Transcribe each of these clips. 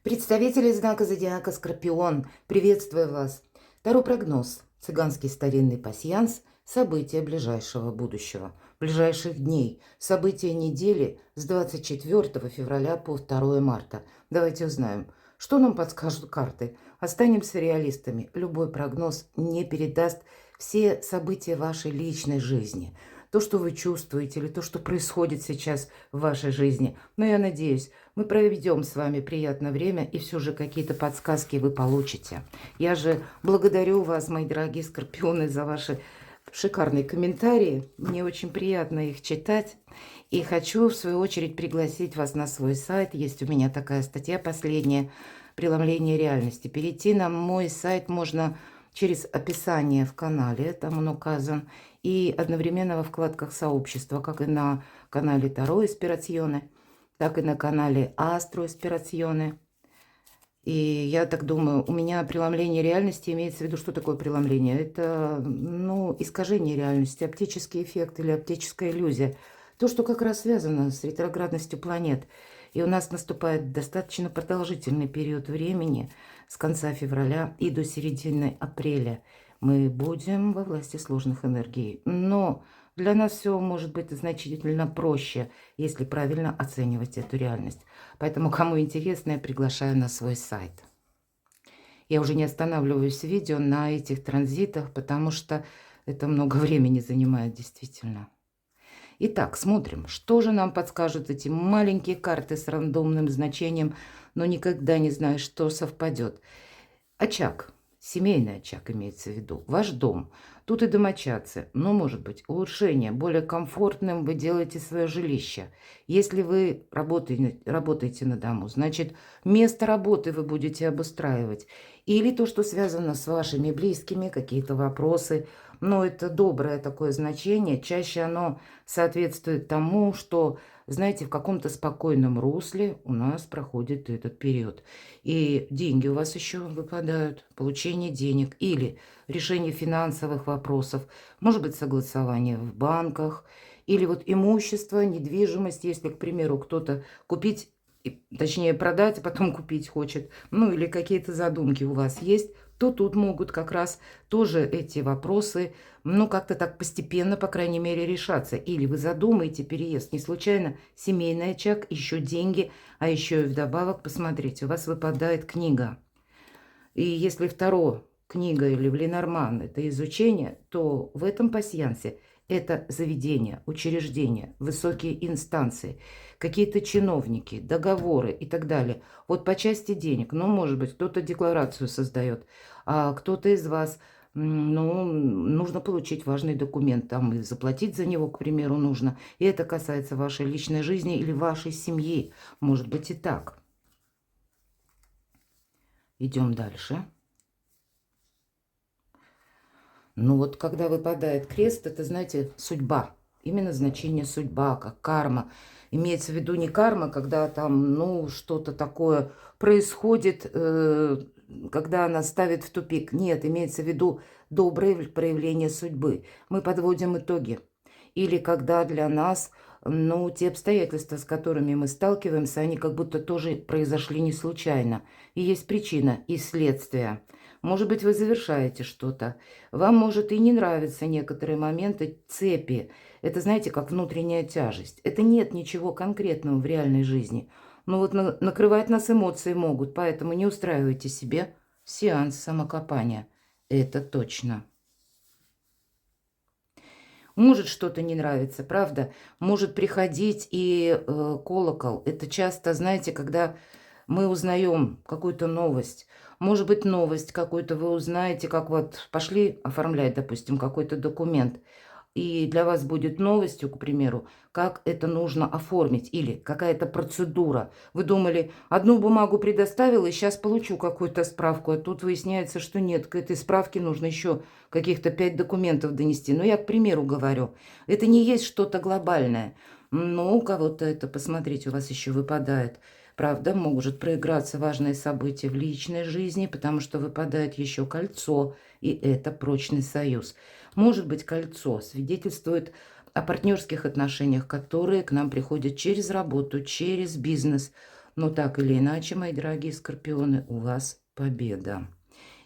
Представители знака зодиака Скорпион, приветствую вас. Таро прогноз, цыганский старинный пасьянс, события ближайшего будущего, ближайших дней, события недели с 24 февраля по 2 марта. Давайте узнаем, что нам подскажут карты. Останемся реалистами. Любой прогноз не передаст все события вашей личной жизни. То, что вы чувствуете, или то, что происходит сейчас в вашей жизни. Но я надеюсь, мы проведем с вами приятное время, и все же какие-то подсказки вы получите. Я же благодарю вас, мои дорогие скорпионы, за ваши шикарные комментарии. Мне очень приятно их читать. И хочу, в свою очередь, пригласить вас на свой сайт. Есть у меня такая статья последняя «Преломление реальности». Перейти на мой сайт можно через описание в канале, там он указан, и одновременно во вкладках сообщества, как и на канале Таро Инспирационе, так и на канале Астро Инспирационе. И я так думаю, у меня преломление реальности имеется в виду, что такое преломление? Это, искажение реальности, оптический эффект или оптическая иллюзия. То, что как раз связано с ретроградностью планет. И у нас наступает достаточно продолжительный период времени с конца февраля и до середины апреля. Мы будем во власти сложных энергий. Но для нас все может быть значительно проще, если правильно оценивать эту реальность. Поэтому, кому интересно, я приглашаю на свой сайт. Я уже не останавливаюсь в видео на этих транзитах, потому что это много времени занимает действительно. Итак, смотрим, что же нам подскажут эти маленькие карты с рандомным значением, но никогда не знаешь, что совпадет. Очаг. Семейный очаг имеется в виду. Ваш дом. Тут и домочадцы. Но, может быть, улучшение. Более комфортным вы делаете свое жилище. Если вы работаете на дому, значит, место работы вы будете обустраивать. Или то, что связано с вашими близкими, какие-то вопросы. Но это доброе такое значение. Чаще оно соответствует тому, что, знаете, в каком-то спокойном русле у нас проходит этот период. И деньги у вас еще выпадают, получение денег или решение финансовых вопросов, может быть, согласование в банках, или вот имущество, недвижимость, если, к примеру, кто-то купить, точнее продать, а потом купить хочет, ну или какие-то задумки у вас есть, то тут могут как раз тоже эти вопросы, как-то так постепенно, по крайней мере, решаться. Или вы задумаете переезд, не случайно семейный очаг, еще деньги, а еще и вдобавок, посмотрите, у вас выпадает книга. И если второе книга или в Ленорман – это изучение, то в этом пасьянсе это заведение, учреждение, высокие инстанции, какие-то чиновники, договоры и так далее. Вот по части денег, может быть, кто-то декларацию создает, а кто-то из вас, нужно получить важный документ, там и заплатить за него, к примеру, нужно. И это касается вашей личной жизни или вашей семьи. Может быть и так. Идем дальше. Вот когда выпадает крест, это, знаете, судьба. Именно значение судьба, как карма. Имеется в виду не карма, когда там, что-то такое происходит, когда она ставит в тупик. Нет, имеется в виду доброе проявление судьбы. Мы подводим итоги. Или когда для нас, те обстоятельства, с которыми мы сталкиваемся, они как будто тоже произошли не случайно. И есть причина и следствие. Может быть, вы завершаете что-то. Вам может и не нравятся некоторые моменты цепи. Это, знаете, как внутренняя тяжесть. Это нет ничего конкретного в реальной жизни. Но вот накрывать нас эмоции могут, поэтому не устраивайте себе сеанс самокопания. Это точно. Может что-то не нравится, правда? Может приходить и колокол. Это часто, знаете, когда мы узнаем какую-то новость. Может быть, новость какую-то вы узнаете, как вот пошли оформлять, допустим, какой-то документ. И для вас будет новостью, к примеру, как это нужно оформить или какая-то процедура. Вы думали, одну бумагу предоставила, и сейчас получу какую-то справку, а тут выясняется, что нет, к этой справке нужно еще каких-то 5 документов донести. Я, к примеру, говорю, это не есть что-то глобальное. Но у кого-то это, посмотрите, у вас еще выпадает. Правда, может проиграться важное событие в личной жизни, потому что выпадает еще кольцо, и это прочный союз. Может быть, кольцо свидетельствует о партнерских отношениях, которые к нам приходят через работу, через бизнес. Но так или иначе, мои дорогие скорпионы, у вас победа.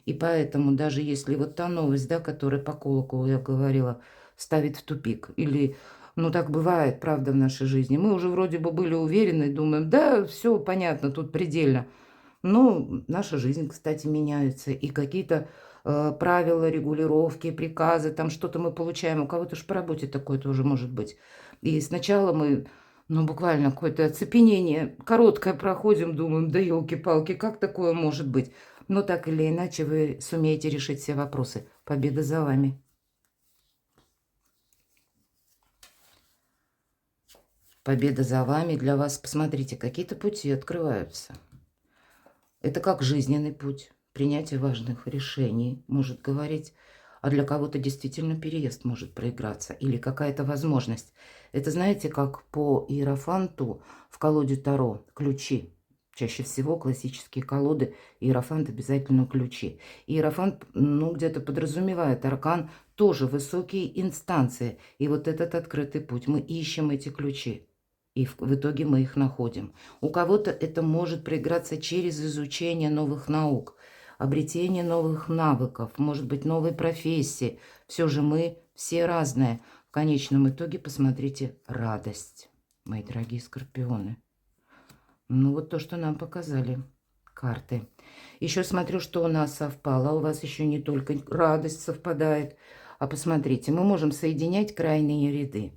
И поэтому даже если вот та новость, да, которая по колоколу, я говорила, ставит в тупик, или, ну так бывает, правда, в нашей жизни, мы уже вроде бы были уверены, думаем, да, все понятно, тут предельно. Но наша жизнь, кстати, меняется, и какие-то правила, регулировки, приказы, там что-то мы получаем, у кого-то же по работе такое тоже может быть. И сначала мы, ну, буквально какое-то оцепенение короткое проходим, думаем, да елки-палки, как такое может быть? Но так или иначе вы сумеете решить все вопросы. Победа за вами. Победа за вами. Для вас, посмотрите, какие-то пути открываются. Это как жизненный путь. Принятие важных решений может говорить. А для кого-то действительно переезд может проиграться. Или какая-то возможность. Это, знаете, как по иерофанту в колоде Таро ключи. Чаще всего классические колоды, иерофант обязательно ключи. Иерофант, ну, где-то подразумевает аркан, тоже высокие инстанции. И вот этот открытый путь. Мы ищем эти ключи. И в итоге мы их находим. У кого-то это может проиграться через изучение новых наук, обретение новых навыков, может быть, новой профессии. Все же мы все разные. В конечном итоге посмотрите радость, мои дорогие скорпионы. Ну, вот то, что нам показали карты. Еще смотрю, что у нас совпало. У вас еще не только радость совпадает, а посмотрите, мы можем соединять крайние ряды.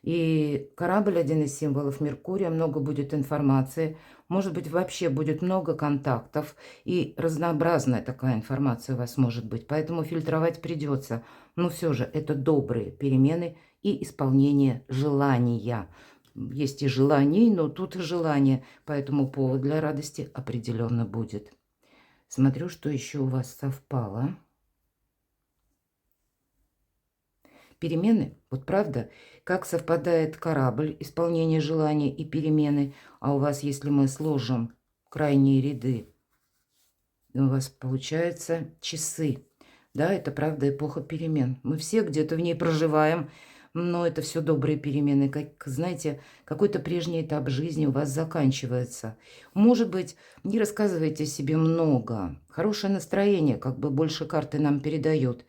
И корабль один из символов Меркурия, много будет информации, может быть, вообще будет много контактов, и разнообразная такая информация у вас может быть, поэтому фильтровать придется. Но все же это добрые перемены и исполнение желания. Есть и желаний, но тут и желание, поэтому повод для радости определенно будет. Смотрю, что еще у вас совпало. Перемены, вот правда, как совпадает корабль, исполнение желаний и перемены, а у вас, если мы сложим крайние ряды, у вас получается часы. Да, это правда эпоха перемен. Мы все где-то в ней проживаем, но это все добрые перемены. Как, знаете, какой-то прежний этап жизни у вас заканчивается. Может быть, не рассказывайте себе много. Хорошее настроение, как бы больше карты нам передает.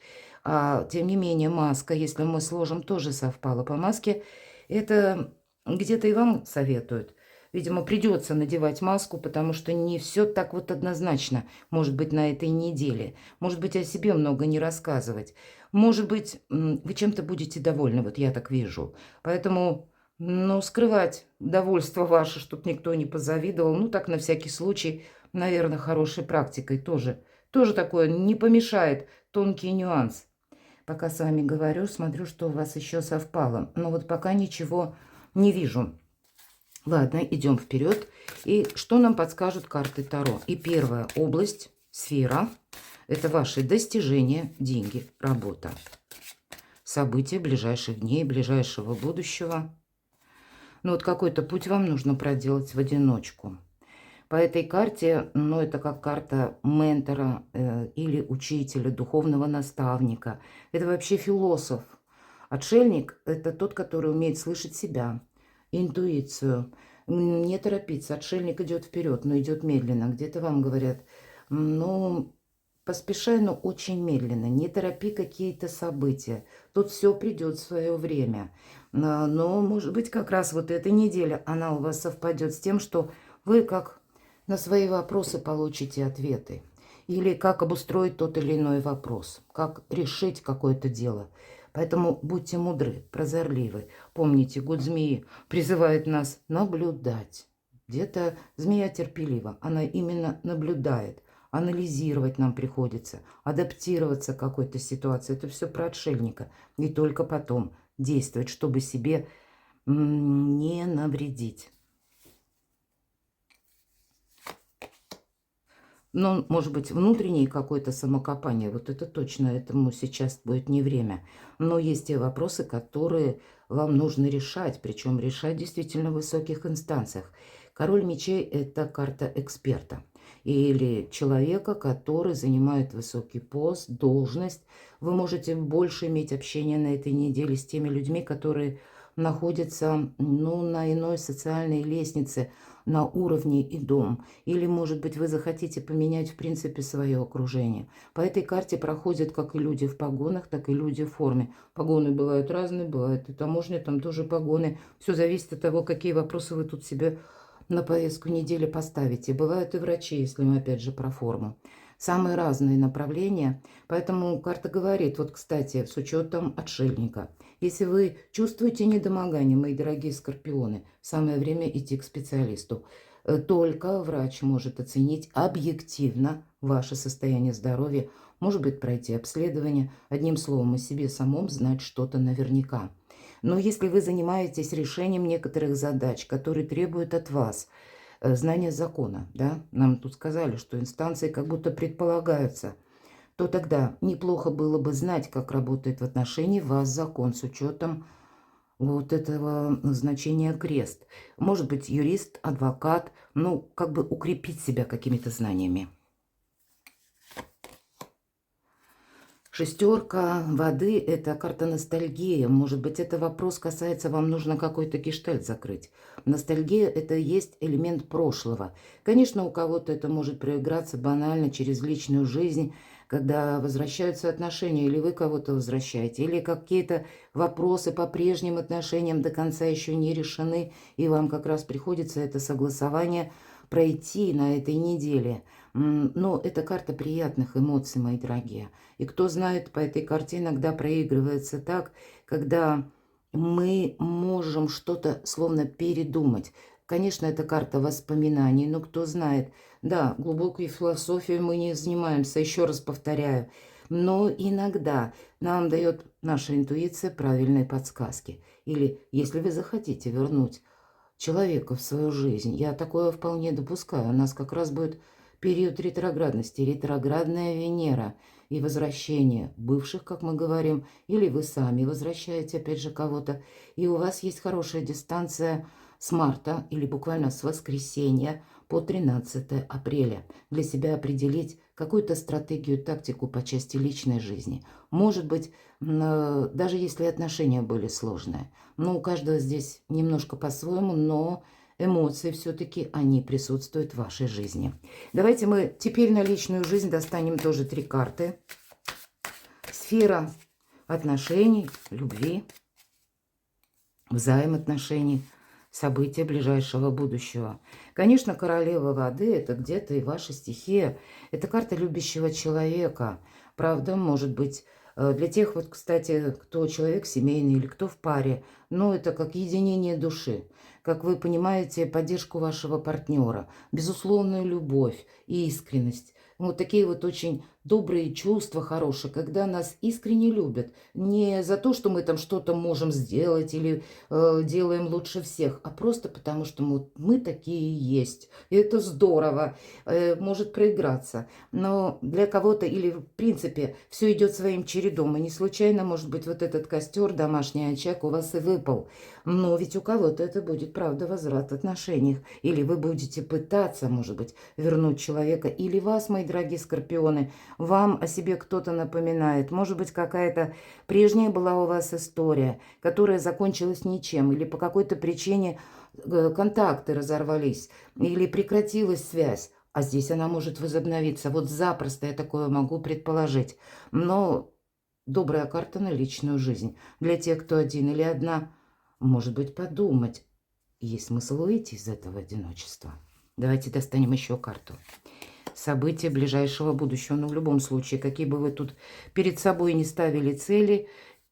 А тем не менее, маска, если мы сложим, тоже совпала по маске. Это где-то и вам советуют. Видимо, придется надевать маску, потому что не все так вот однозначно, может быть, на этой неделе. Может быть, о себе много не рассказывать. Может быть, вы чем-то будете довольны, вот я так вижу. Поэтому, ну, скрывать довольство ваше, чтобы никто не позавидовал, ну, так на всякий случай, наверное, хорошей практикой тоже. Тоже такое не помешает, тонкий нюанс. Пока с вами говорю, смотрю, что у вас еще совпало. Но вот пока ничего не вижу. Ладно, идем вперед. И что нам подскажут карты Таро? И первая область, сфера, это ваши достижения, деньги, работа. События ближайших дней, ближайшего будущего. Ну вот какой-то путь вам нужно проделать в одиночку. По этой карте, ну это как карта ментора или учителя, духовного наставника. Это вообще философ. Отшельник – это тот, который умеет слышать себя, интуицию. Не торопиться. Отшельник идет вперед, но идет медленно. Где-то вам говорят, ну, поспешай, но очень медленно. Не торопи какие-то события. Тут все придет в свое время. Но, может быть, как раз вот эта неделя, она у вас совпадет с тем, что вы как на свои вопросы получите ответы. Или как обустроить тот или иной вопрос. Как решить какое-то дело. Поэтому будьте мудры, прозорливы. Помните, год змеи призывает нас наблюдать. Где-то змея терпелива, она именно наблюдает. Анализировать нам приходится, адаптироваться к какой-то ситуации. Это все про отшельника. И только потом действовать, чтобы себе не навредить. Но, может быть, внутреннее какое-то самокопание, вот это точно, этому сейчас будет не время. Но есть те вопросы, которые вам нужно решать, причем решать действительно в высоких инстанциях. Король мечей – это карта эксперта или человека, который занимает высокий пост, должность. Вы можете больше иметь общение на этой неделе с теми людьми, которые находятся, ну, на иной социальной лестнице, на уровне и дом. Или, может быть, вы захотите поменять, в принципе, свое окружение. По этой карте проходят как и люди в погонах, так и люди в форме. Погоны бывают разные, бывают и таможня, там тоже погоны. Все зависит от того, какие вопросы вы тут себе на повестку недели поставите. Бывают и врачи, если мы опять же про форму. Самые разные направления. Поэтому карта говорит, вот, кстати, с учетом отшельника. Если вы чувствуете недомогание, мои дорогие скорпионы, самое время идти к специалисту. Только врач может оценить объективно ваше состояние здоровья. Может быть, пройти обследование. Одним словом, о себе самом знать что-то наверняка. Но если вы занимаетесь решением некоторых задач, которые требуют от вас знания закона, да, нам тут сказали, что инстанции как будто предполагаются, то тогда неплохо было бы знать, как работает в отношении вас закон с учетом вот этого значения крест. Может быть, юрист, адвокат, ну, как бы укрепить себя какими-то знаниями. Шестерка воды – это карта ностальгии. Может быть, это вопрос касается, вам нужно какой-то гештальт закрыть. Ностальгия – это есть элемент прошлого. Конечно, у кого-то это может проиграться банально через личную жизнь, когда возвращаются отношения, или вы кого-то возвращаете, или какие-то вопросы по прежним отношениям до конца еще не решены, и вам как раз приходится это согласование пройти на этой неделе. Но это карта приятных эмоций, мои дорогие. И кто знает, по этой карте иногда проигрывается так, когда мы можем что-то словно передумать. Конечно, это карта воспоминаний, но кто знает. Да, глубокой философией мы не занимаемся, еще раз повторяю. Но иногда нам дает наша интуиция правильные подсказки. Или если вы захотите вернуть человека в свою жизнь, я такое вполне допускаю. У нас как раз будет период ретроградности, ретроградная Венера и возвращение бывших, как мы говорим, или вы сами возвращаете опять же кого-то, и у вас есть хорошая дистанция с марта или буквально с воскресенья по 13 апреля для себя определить какую-то стратегию, тактику по части личной жизни. Может быть, даже если отношения были сложные, но у каждого здесь немножко по-своему, но эмоции все-таки, они присутствуют в вашей жизни. Давайте мы теперь на личную жизнь достанем тоже 3 карты. Сфера отношений, любви, взаимоотношений, события ближайшего будущего. Конечно, королева воды – это где-то и ваша стихия. Это карта любящего человека. Правда, может быть, для тех, вот, кстати, кто человек семейный или кто в паре, но это как единение души. Как вы понимаете, поддержку вашего партнера, безусловную любовь и искренность. Вот такие вот очень добрые чувства хорошие, когда нас искренне любят. Не за то, что мы там что-то можем сделать или делаем лучше всех, а просто потому, что мы такие есть. И это здорово, может проиграться. Но для кого-то или в принципе все идет своим чередом. И не случайно, может быть, вот этот костер, домашний очаг у вас и выпал. Но ведь у кого-то это будет, правда, возврат в отношениях. Или вы будете пытаться, может быть, вернуть человека. Или вас, мои дорогие скорпионы, вам о себе кто-то напоминает. Может быть, какая-то прежняя была у вас история, которая закончилась ничем. Или по какой-то причине контакты разорвались. Или прекратилась связь. А здесь она может возобновиться. Вот запросто я такое могу предположить. Но добрая карта на личную жизнь. Для тех, кто один или одна, может быть, подумать, есть смысл выйти из этого одиночества. Давайте достанем еще карту. События ближайшего будущего. Но в любом случае, какие бы вы тут перед собой не ставили цели,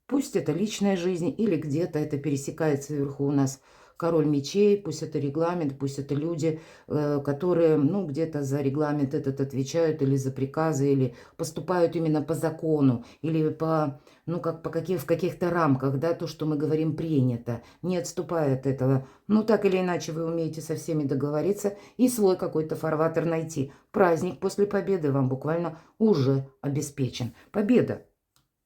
пусть это личная жизнь или где-то это пересекается вверху у нас король мечей, пусть это регламент, пусть это люди, которые, ну, где-то за регламент этот отвечают, или за приказы, или поступают именно по закону, или по, ну, как в каких-то рамках, да, то, что мы говорим, принято, не отступая от этого. Ну, так или иначе, вы умеете со всеми договориться и свой какой-то фарватер найти. Праздник после победы вам буквально уже обеспечен. Победа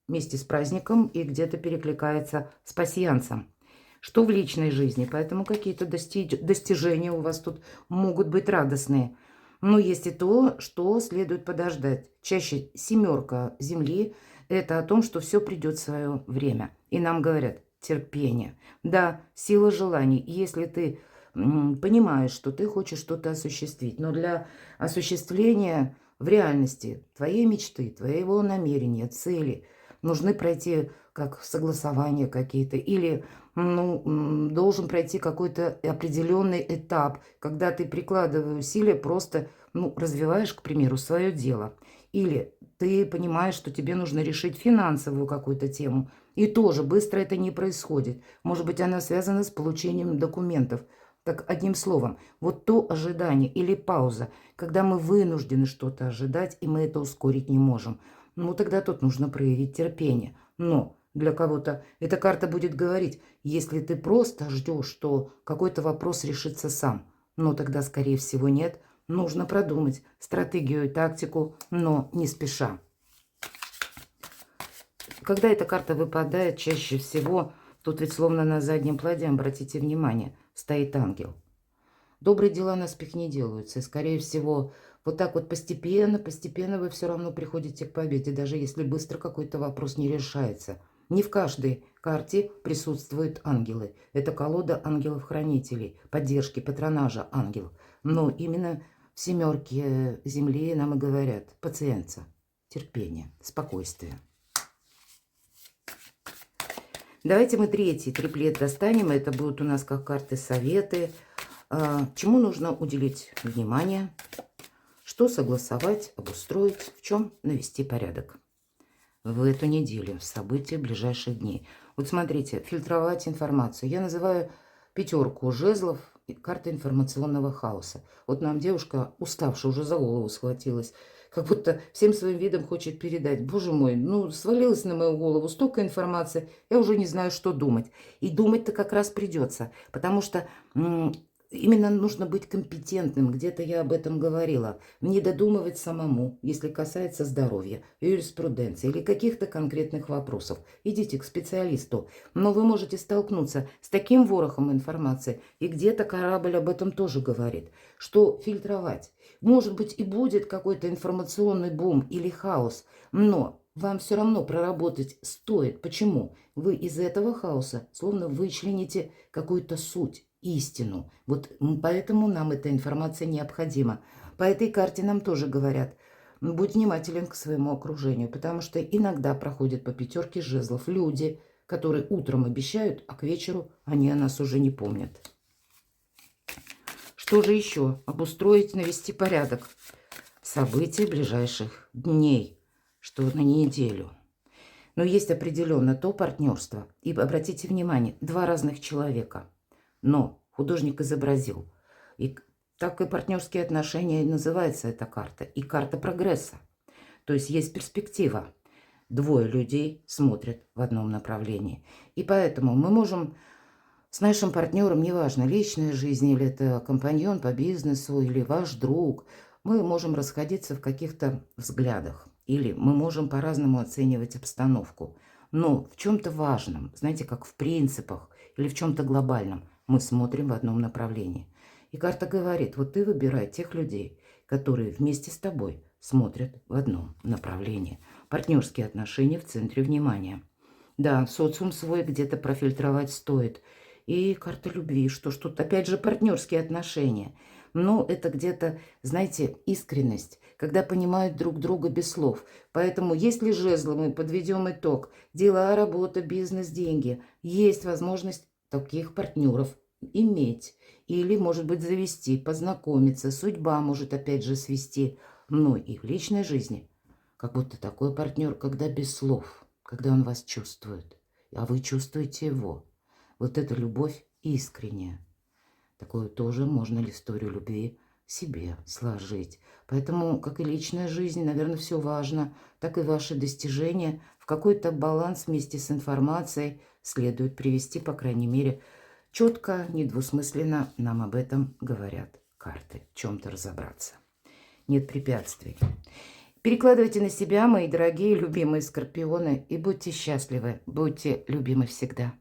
вместе с праздником и где-то перекликается с пасьянсом. Что в личной жизни, поэтому какие-то достижения у вас тут могут быть радостные. Но есть и то, что следует подождать. Чаще 7 земли – это о том, что все придет в свое время. И нам говорят терпение. Да, сила желаний. Если ты понимаешь, что ты хочешь что-то осуществить. Но для осуществления в реальности твоей мечты, твоего намерения, цели нужны пройти как согласования какие-то или должен пройти какой-то определенный этап, когда ты, прикладывая усилия, просто развиваешь, к примеру, свое дело. Или ты понимаешь, что тебе нужно решить финансовую какую-то тему, и тоже быстро это не происходит. Может быть, она связана с получением документов. Так, одним словом, вот то ожидание или пауза, когда мы вынуждены что-то ожидать, и мы это ускорить не можем. Тогда тут нужно проявить терпение. Но для кого-то эта карта будет говорить, если ты просто ждешь, что какой-то вопрос решится сам, тогда, скорее всего, нет. Нужно продумать стратегию и тактику, но не спеша. Когда эта карта выпадает, чаще всего, тут ведь словно на заднем плане, обратите внимание, стоит ангел. Добрые дела наспех не делаются. И, скорее всего, вот так вот постепенно вы все равно приходите к победе, даже если быстро какой-то вопрос не решается. Не в каждой карте присутствуют ангелы. Это колода ангелов-хранителей, поддержки, патронажа ангелов. Но именно в семерке Земли нам и говорят: пациенция, терпение, спокойствие. Давайте мы третий триплет достанем. Это будут у нас как карты советы. Чему нужно уделить внимание? Что согласовать, обустроить? В чем навести порядок? В эту неделю, события ближайших дней. Вот смотрите, фильтровать информацию. Я называю пятерку жезлов карта информационного хаоса. Вот нам девушка, уставшая, уже за голову схватилась, как будто всем своим видом хочет передать: боже мой, свалилось на мою голову столько информации, я уже не знаю, что думать. И думать-то как раз придется, потому что именно нужно быть компетентным, где-то я об этом говорила, не додумывать самому, если касается здоровья, юриспруденции или каких-то конкретных вопросов. Идите к специалисту, но вы можете столкнуться с таким ворохом информации, и где-то корабль об этом тоже говорит, что фильтровать. Может быть, и будет какой-то информационный бум или хаос, но вам все равно проработать стоит. Почему? Вы из этого хаоса словно вычлените какую-то суть, истину. Вот поэтому нам эта информация необходима. По этой карте нам тоже говорят: будь внимателен к своему окружению, потому что иногда проходят по пятерке жезлов люди, которые утром обещают, а к вечеру они о нас уже не помнят. Что же еще? Обустроить, навести порядок. События ближайших дней, что на неделю. Но есть определенно то партнерство. И обратите внимание, два разных человека. Но художник изобразил. И так и партнерские отношения называется эта карта. И карта прогресса. То есть есть перспектива. Двое людей смотрят в одном направлении. И поэтому мы можем с нашим партнером, неважно, личная жизнь, или это компаньон по бизнесу, или ваш друг, мы можем расходиться в каких-то взглядах. Или мы можем по-разному оценивать обстановку. Но в чем-то важном, знаете, как в принципах, или в чем-то глобальном, мы смотрим в одном направлении. И карта говорит: вот ты выбирай тех людей, которые вместе с тобой смотрят в одном направлении. Партнерские отношения в центре внимания. Да, социум свой где-то профильтровать стоит. И карта любви, что ж тут опять же партнерские отношения. Но это где-то, знаете, искренность, когда понимают друг друга без слов. Поэтому если жезлы мы подведем итог, дела, работа, бизнес, деньги, есть возможность таких партнеров иметь. Или, может быть, завести, познакомиться. Судьба может опять же свести. Но и в личной жизни. Как будто такой партнер, когда без слов, когда он вас чувствует, а вы чувствуете его. Вот эта любовь искренняя. Такую тоже можно ли историю любви себе сложить. Поэтому, как и личная жизнь, наверное, все важно, так и ваши достижения в какой-то баланс вместе с информацией следует привести, по крайней мере, четко, недвусмысленно нам об этом говорят карты. В чем-то разобраться. Нет препятствий. Перекладывайте на себя, мои дорогие, любимые скорпионы, и будьте счастливы, будьте любимы всегда.